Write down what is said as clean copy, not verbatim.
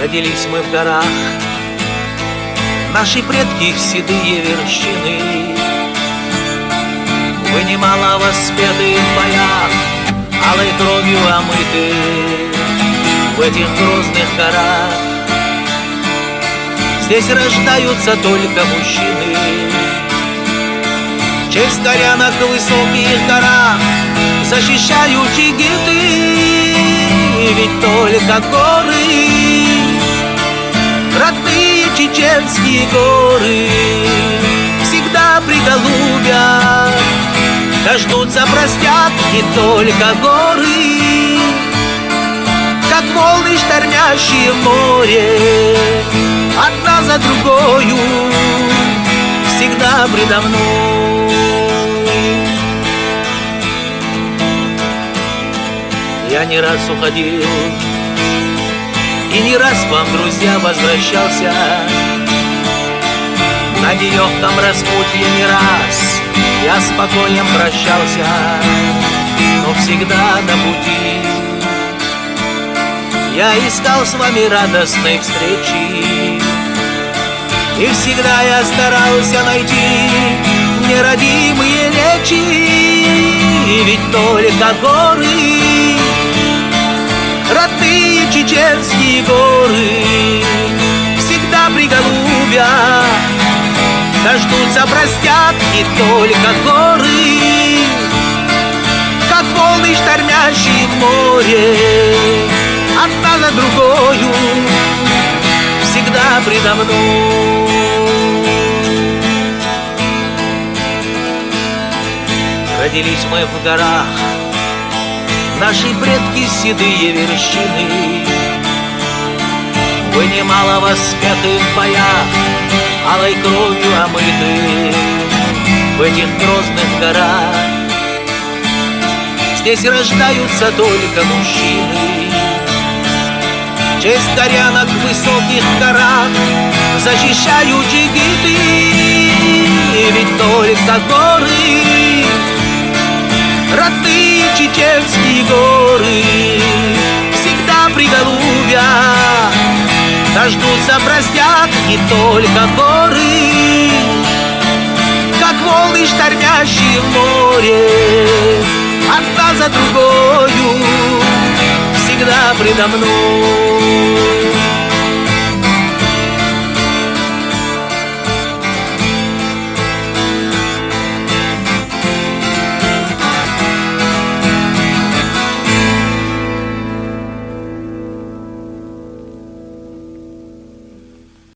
Родились мы в горах, наши предки седые вершины. Вы немало воспеты в боях, алой кровью омыты в этих грозных горах. Здесь рождаются только мужчины. В честь горянок в высоких горах защищают джигиты. Ведь только горы, родные чеченские горы, всегда приголубят, дождутся, простят. И только горы, как волны, штормящие в море, одна за другою, всегда предо мной. Я не раз уходил, и не раз к вам, друзья, возвращался. На нелегком распутье не раз я с покоем прощался, но всегда на пути я искал с вами радостной встречи. И всегда я старался найти неродимые речи. Ведь только горы, родные чеченские горы, всегда приголубят, дождутся, простят. И только горы, как волны, штормящие в море, одна за другою, всегда предо мной. Родились мы в горах, наши предки седые вершины. Вы немало воспеты в боях, алой кровью омыты в этих грозных горах. Здесь рождаются только мужчины. В честь горянок в высоких горах защищают джигиты. Ведь только горы, родные чеченские горы, всегда приголубят, дождутся, простят. И только горы, как волны, штормящие в море, одна за другою, всегда предо мной.